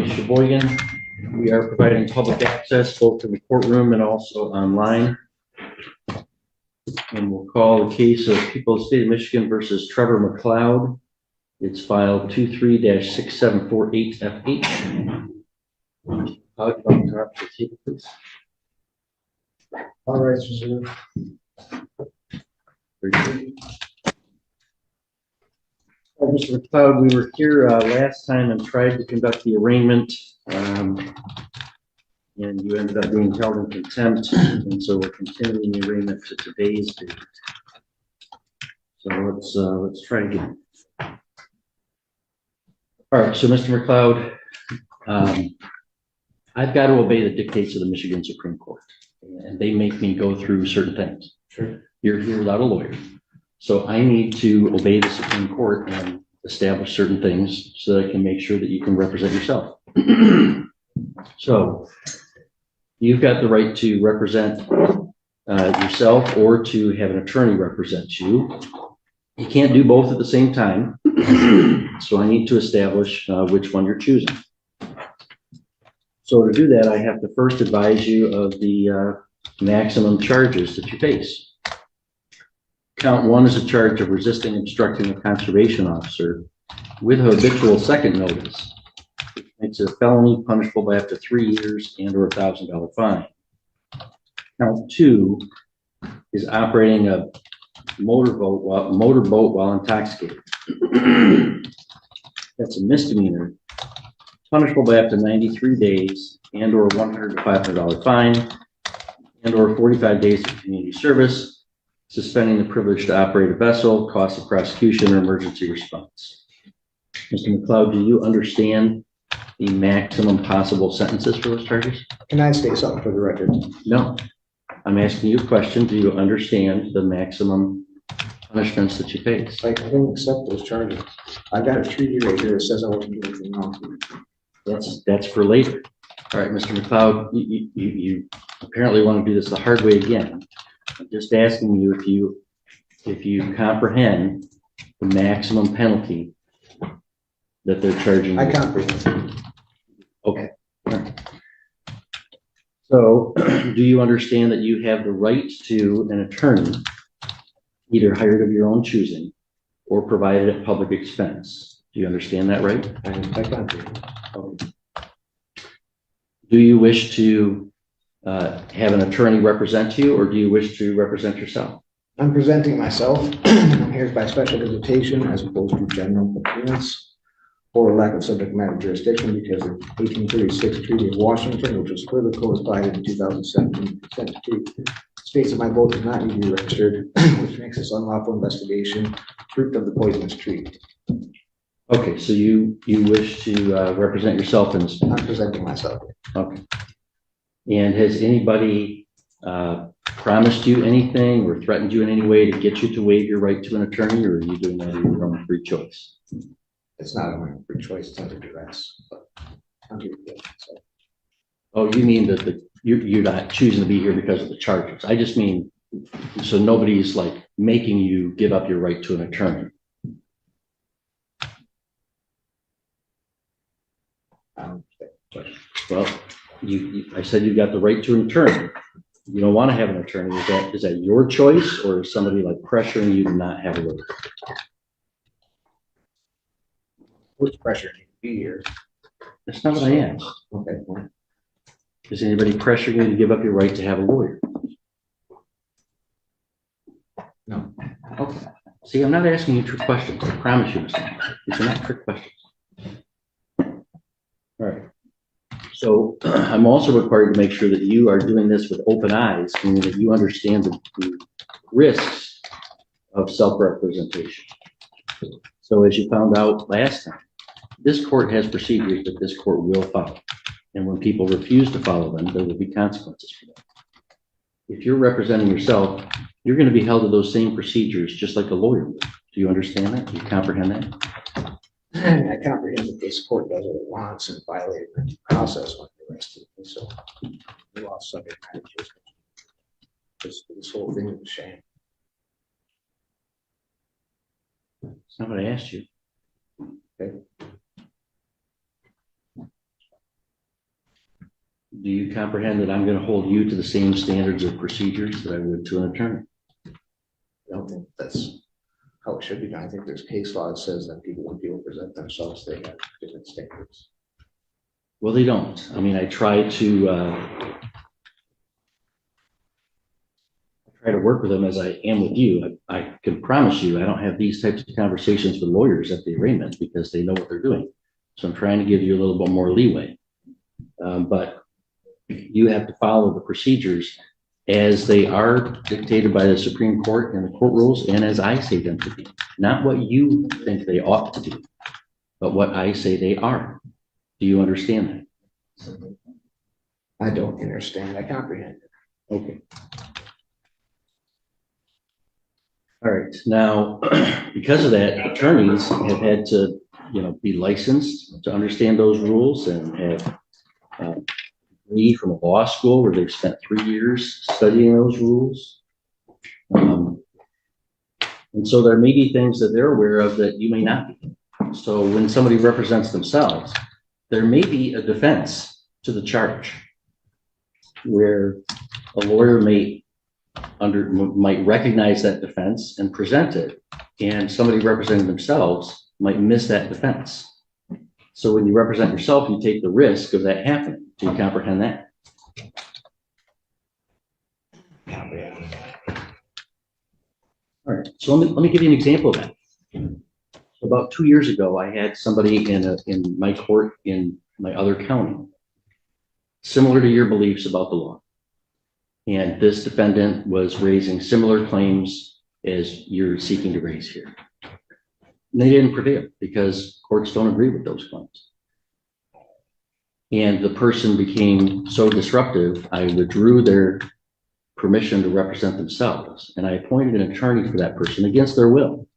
Attorney Sheboygan. We are providing public access both in the courtroom and also online. And we'll call the case of People of the State of Michigan versus Trevor McLeod. It's file 23-6748FH. Please. All right, sir. Mr. McLeod, we were here last time and tried to conduct the arraignment, and you ended up being held in contempt, and so we're continuing the arraignment to today's date. So let's try again. All right, so Mr. McLeod, I've got to obey the dictates of the Michigan Supreme Court, and they make me go through certain things. Sure. You're here without a lawyer. So I need to obey the Supreme Court and establish certain things so that I can make sure that you can represent yourself. So you've got the right to represent yourself or to have an attorney represent you. You can't do both at the same time. So I need to establish which one you're choosing. So to do that, I have to first advise you of the maximum charges that you face. Count one is a charge of resisting obstructing a conservation officer with a habitual second notice. It's a felony punishable by up to 3 years and or $1,000 fine. Count two is operating a motorboat while intoxicated. That's a misdemeanor, punishable by up to 93 days and or $100 to $500 fine and or 45 days of community service, suspending the privilege to operate a vessel, cost of prosecution, or emergency response. Mr. McLeod, do you understand the maximum possible sentences for those charges? Can I say something for the record? No. I'm asking you a question. Do you understand the maximum punishments that you face? I don't accept those charges. I got a treaty right here that says I wasn't doing anything wrong. That's for later. All right, Mr. McLeod, you apparently want to do this the hard way again. I'm just asking you if you comprehend the maximum penalty that they're charging. I comprehend. Okay. So, do you understand that you have the right to an attorney, either hired of your own choosing or provided at public expense? Do you understand that right? I comprehend. Okay. Do you wish to have an attorney represent you, or do you wish to represent yourself? I'm presenting myself. I'm here by special invitation as opposed to general appearance or lack of subject matter jurisdiction because of 1836 Treaty of Washington, which was further codified in 2017, states that my vote does not need to be registered, which makes this unlawful investigation fruit of the poisonous tree. Okay, so you wish to represent yourself in this? I'm presenting myself. Okay. And has anybody promised you anything or threatened you in any way to get you to waive your right to an attorney, or are you doing that of your own free choice? It's not my free choice, it's under duress. But I'm here to so. Oh, you mean that you're not choosing to be here because of the charges? I just mean, so nobody's like making you give up your right to an attorney. Well, I said you got the right to an attorney. You don't want to have an attorney. Is that your choice, or is somebody like pressuring you to not have a lawyer? Who's pressuring you to be here? That's not what I asked. Okay. Well. Is anybody pressuring you to give up your right to have a lawyer? No. Okay. See, I'm not asking you trick questions. I promise you, Mr. These are not trick questions. All right. So I'm also required to make sure that you are doing this with open eyes, meaning that you understand the risks of self-representation. So as you found out last time, this court has procedures that this court will follow. And when people refuse to follow them, there will be consequences for them. If you're representing yourself, you're going to be held to those same procedures just like a lawyer would. Do you understand that? Do you comprehend that? I comprehend that this court does what it wants and violated the due process when they arrested me. So we lost subject matter jurisdiction. This whole thing is a shame. That's not what I asked you. Okay. Do you comprehend that I'm going to hold you to the same standards of procedures that I would to an attorney? I don't think that's how it should be done. I think there's case law that says that people, when people present themselves, they have different standards. Well, they don't. I mean, I try to work with them as I am with you. I can promise you I don't have these types of conversations with lawyers at the arraignment because they know what they're doing. So I'm trying to give you a little bit more leeway. But you have to follow the procedures as they are dictated by the Supreme Court and the court rules, and as I say them to be. Not what you think they ought to do, but what I say they are. Do you understand that? I don't understand. I comprehend it. Okay. All right. Now, because of that, attorneys have had to, be licensed to understand those rules and have degree from a law school where they've spent 3 years studying those rules. And so there may be things that they're aware of that you may not be. So when somebody represents themselves, there may be a defense to the charge where a lawyer might recognize that defense and present it, and somebody representing themselves might miss that defense. So when you represent yourself, you take the risk of that happening. Do you comprehend that? Comprehend. All right. So let me give you an example of that. About 2 years ago, I had somebody in my court in my other county, similar to your beliefs about the law. And this defendant was raising similar claims as you're seeking to raise here. And they didn't prevail because courts don't agree with those claims. And the person became so disruptive, I withdrew their permission to represent themselves. And I appointed an attorney for that person against their will.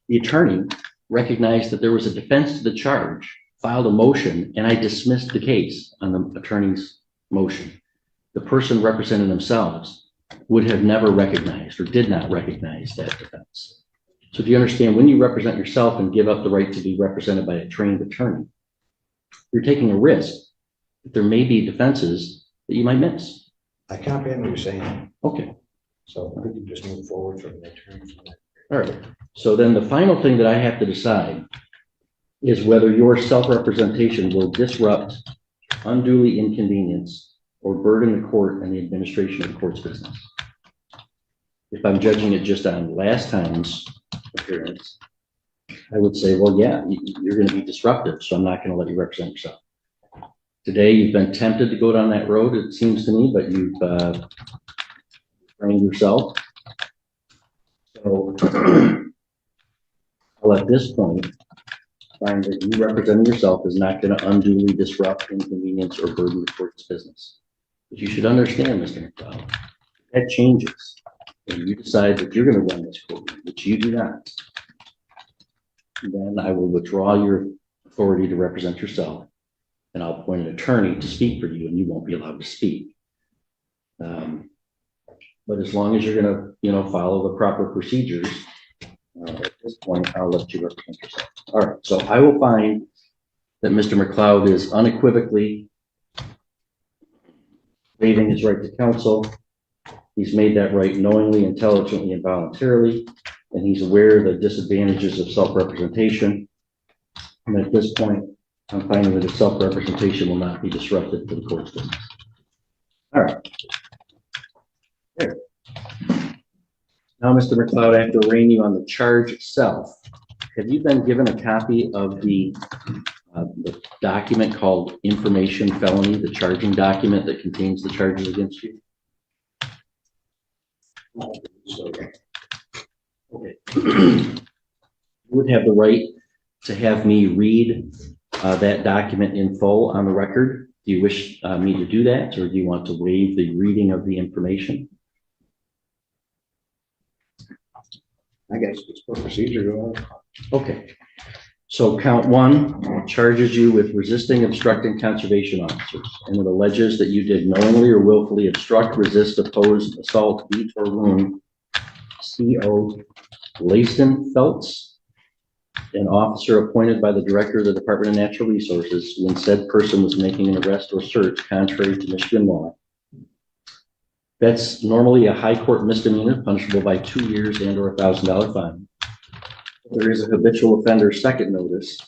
The attorney recognized that there was a defense to the charge, filed a motion, and I dismissed the case on the attorney's motion. The person representing themselves would have never recognized or did not recognize that defense. So do you understand, when you represent yourself and give up the right to be represented by a trained attorney, you're taking a risk that there may be defenses that you might miss. I comprehend what you're saying. Okay. So we can just move forward from the attorney. All right. So then the final thing that I have to decide is whether your self-representation will disrupt, unduly inconvenience, or burden the court and the administration of the court's business. If I'm judging it just on last time's appearance, I would say, well, yeah, you're going to be disruptive, so I'm not going to let you represent yourself. Today, you've been tempted to go down that road, it seems to me, but you've trained yourself. So I'll at this point find that you representing yourself is not going to unduly disrupt, inconvenience, or burden the court's business. But you should understand, Mr. McDowell, that changes when you decide that you're going to run this court, which you do not. Then I will withdraw your authority to represent yourself, and I'll appoint an attorney to speak for you, and you won't be allowed to speak. But as long as you're going to, follow the proper procedures, at this point, I'll let you represent yourself. All right. So I will find that Mr. McLeod is unequivocally waiving his right to counsel. He's made that right knowingly, intelligently, and voluntarily, and he's aware of the disadvantages of self-representation. And at this point, I'm finding that his self-representation will not be disrupted to the court's business. All right. There. Now, Mr. McLeod, I have to arraign you on the charge itself. Have you been given a copy of the document called information felony, the charging document that contains the charges against you? Okay. You would have the right to have me read that document in full on the record. Do you wish me to do that, or do you want to waive the reading of the information? I guess it's for procedure. Okay. So count 1 charges you with resisting, obstructing conservation officers, and it alleges that you did knowingly or willfully obstruct, resist, oppose, assault, beat, or wound C.O. Layston Feltz an officer appointed by the Director of the Department of Natural Resources when said person was making an arrest or search contrary to Michigan law. That's normally a high court misdemeanor punishable by 2 years and or $1,000 fine. There is a habitual offender second notice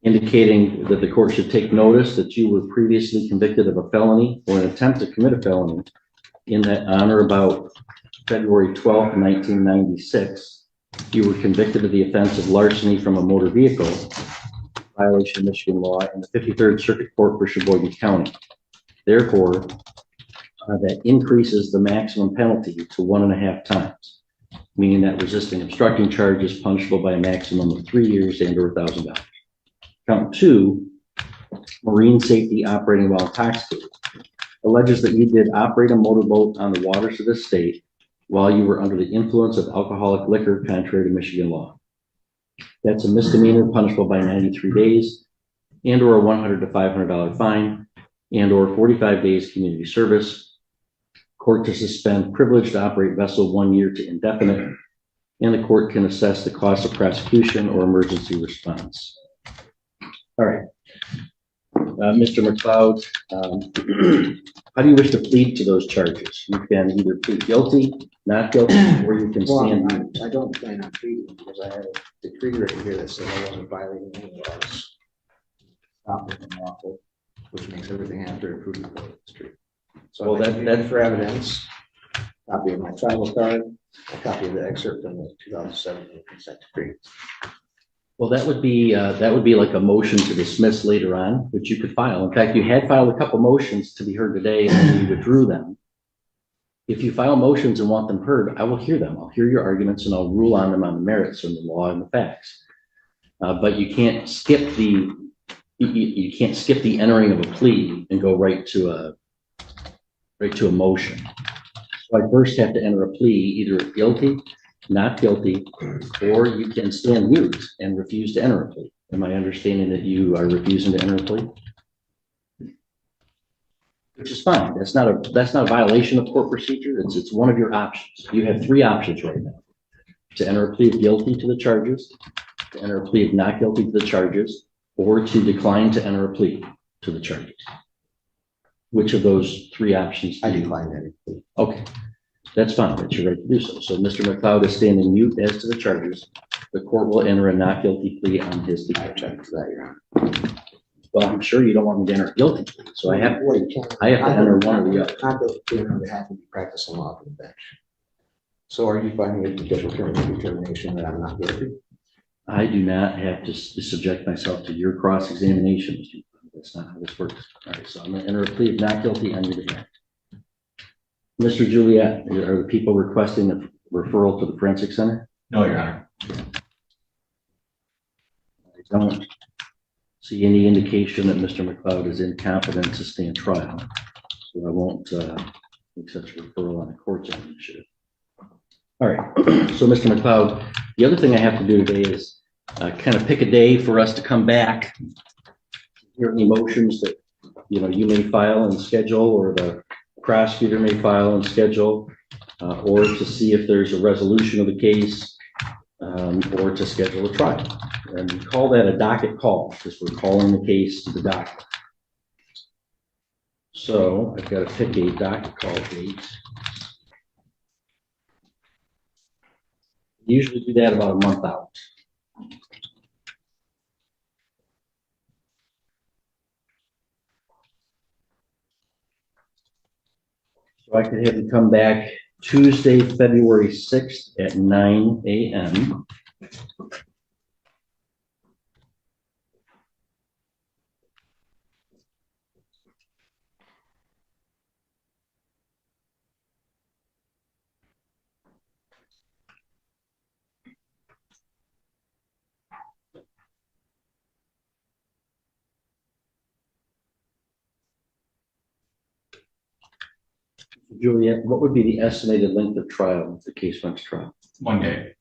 indicating that the court should take notice that you were previously convicted of a felony or an attempt to commit a felony in that on or about February 12th, 1996. You were convicted of the offense of larceny from a motor vehicle, violation of Michigan law in the 53rd Circuit Court for Sheboygan County. Therefore, that increases the maximum penalty to 1.5 times, meaning that resisting obstructing charge is punishable by a maximum of 3 years and or $1,000. Count 2, marine safety operating while intoxicated, alleges that you did operate a motorboat on the waters of the state while you were under the influence of alcoholic liquor contrary to Michigan law. That's a misdemeanor punishable by 93 days and or a $100 to $500 fine and or 45 days community service. Court to suspend privilege to operate vessel 1 year to indefinite, and the court can assess the cost of prosecution or emergency response. All right. Mr. McLeod, how do you wish to plead to those charges? You can either plead guilty, not guilty, or you can stand. I don't plan on pleading because I have a decree right here that says I wasn't violating any laws. Stop being unlawful, which makes everything after approved in the history. So well, that's for evidence. Copy of my tribal card, a copy of the excerpt from the 2017 consent decree. Well, that would be like a motion to dismiss later on, which you could file. In fact, you had filed a couple motions to be heard today, and then you withdrew them. If you file motions and want them heard, I will hear them. I'll hear your arguments, and I'll rule on them on the merits and the law and the facts. But you can't skip the entering of a plea and go right to a motion. So I first have to enter a plea, either guilty, not guilty, or you can stand mute and refuse to enter a plea. Am I understanding that you are refusing to enter a plea? Which is fine. That's not a violation of court procedure. It's one of your options. You have 3 options right now: to enter a plea of guilty to the charges, to enter a plea of not guilty to the charges, or to decline to enter a plea to the charges. Which of those 3 options? I decline any plea. Okay. That's fine. That's your right to do so. So Mr. McLeod is standing mute as to the charges. The court will enter a not guilty plea on his I behalf. object to that, Your Honor. Well, I'm sure you don't want me to enter a guilty plea, so I have to enter one or the other. Not guilty on behalf of the practicing law for the bench. So are you finding a judicial determination that I'm not guilty? I do not have to subject myself to your cross-examination, Mr. McLeod. That's not how this works. All right, so I'm going to enter a plea of not guilty on your behalf. Mr. Juliet, are the people requesting a referral to the Forensic Center? No, Your Honor. I don't see any indication that Mr. McLeod is incompetent to stand trial, so I won't make such a referral on a court's own initiative. All right, so Mr. McLeod, the other thing I have to do today is kind of pick a day for us to come back, hear any motions that you may file and schedule, or the prosecutor may file and schedule, or to see if there's a resolution of the case, or to schedule a trial. And we call that a docket call, because we're calling the case to the docket. So I've got to pick a docket call date. Usually do that about a month out. So I could have you come back Tuesday, February 6th at 9 a.m. Juliet, what would be the estimated length of trial if the case went to trial? 1 day.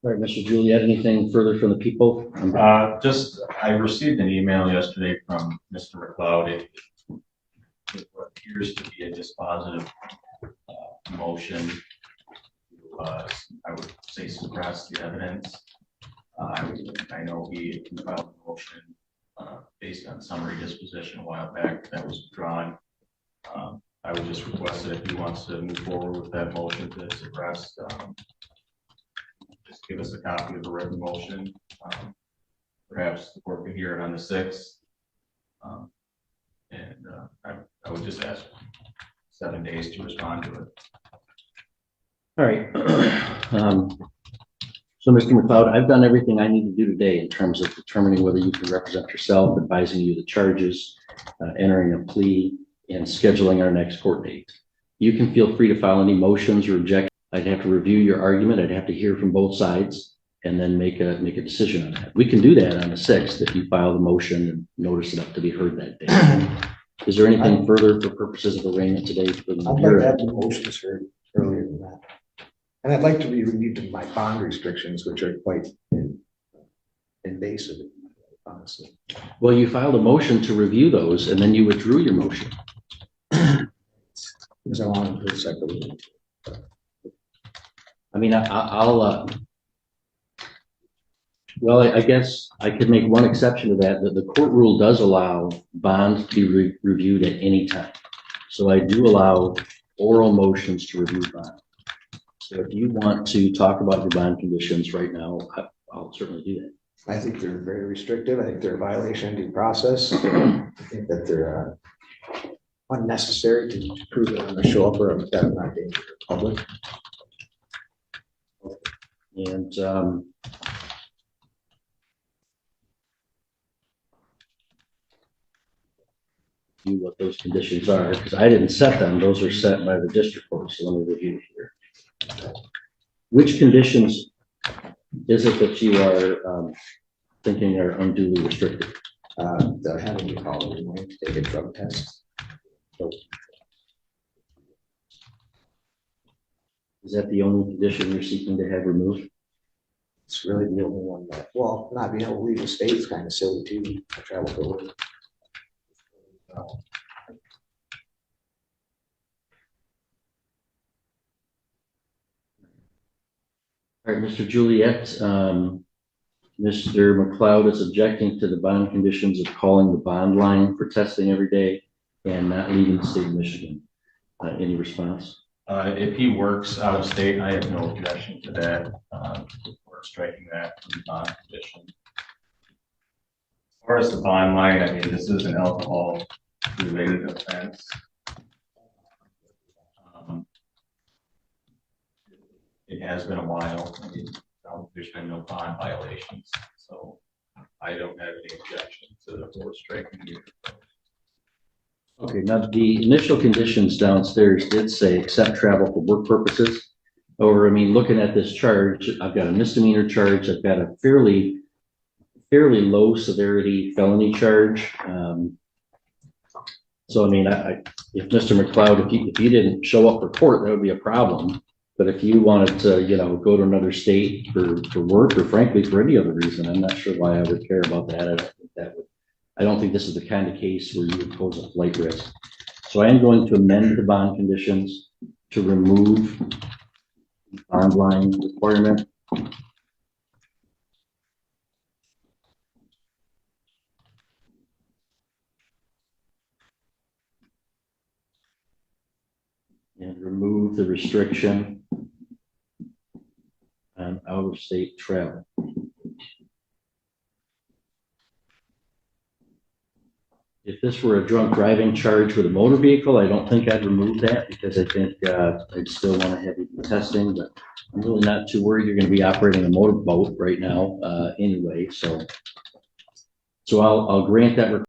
All right, Mr. Juliet, anything further from the people? I received an email yesterday from Mr. McLeod. It what appears to be a dispositive motion. I would say suppress the evidence. I know he filed a motion based on summary disposition a while back that was withdrawn. I would just request that if he wants to move forward with that motion to suppress, just give us a copy of the written motion. Perhaps the court can hear it on the 6th. I would just ask 7 days to respond to it. All right. So, Mr. McLeod, I've done everything I need to do today in terms of determining whether you can represent yourself, advising you the charges, entering a plea, and scheduling our next court date. You can feel free to file any motions or objections. I'd have to review your argument. I'd have to hear from both sides and then make a decision on that. We can do that on the 6th if you file the motion and notice it up to be heard that day. Is there anything further for purposes of arraignment today? I'd like to have the motions heard earlier than that. And I'd like to be relieved of my bond restrictions, which are quite invasive, honestly. Well, you filed a motion to review those and then you withdrew your motion. Because I want to do it separately. I mean, well, I guess I could make one exception to that the court rule does allow bonds to be reviewed at any time. So I do allow oral motions to review bond. So if you want to talk about your bond conditions right now, I'll certainly do that. I think they're very restrictive. I think they're a violation of due process. I think that they're unnecessary to prove that I'm going to show up or that I'm not dangerous to the public. And what those conditions are, because I didn't set them. Those are set by the district court. So let me review here. Which conditions is it that you are thinking are unduly restricted? They're having you call every morning to take a drug test. So, is that the only condition you're seeking to have removed? it's really the only one that, well, not being able to leave the state is kind of silly too. I travel for work. All right, Mr. Juliet, Mr. McLeod is objecting to the bond conditions of calling the bond line for testing every day and not leaving the state of Michigan. Any response? If he works out of state, I have no objection to that. We're striking that from the bond condition. As far as the bond line, I mean, this is an alcohol-related offense. It has been a while. I mean, there's been no bond violations, so I don't have any objection to the board striking here. Okay, now the initial conditions downstairs did say except travel for work purposes. Or, I mean, looking at this charge, I've got a misdemeanor charge. I've got a fairly low severity felony charge. So, I mean, if Mr. McLeod, if you didn't show up for court, that would be a problem. But if you wanted to, you know, go to another state for work or frankly for any other reason, I'm not sure why I would care about that. I don't think this is the kind of case where you would pose a flight risk. So I am going to amend the bond conditions to remove the bond line requirement. And remove the restriction on out-of-state travel. If this were a drunk driving charge with a motor vehicle, I don't think I'd remove that because I think I'd still want to have you do testing, but I'm really not too worried. You're going to be operating a motorboat right now anyway, so I'll grant that request.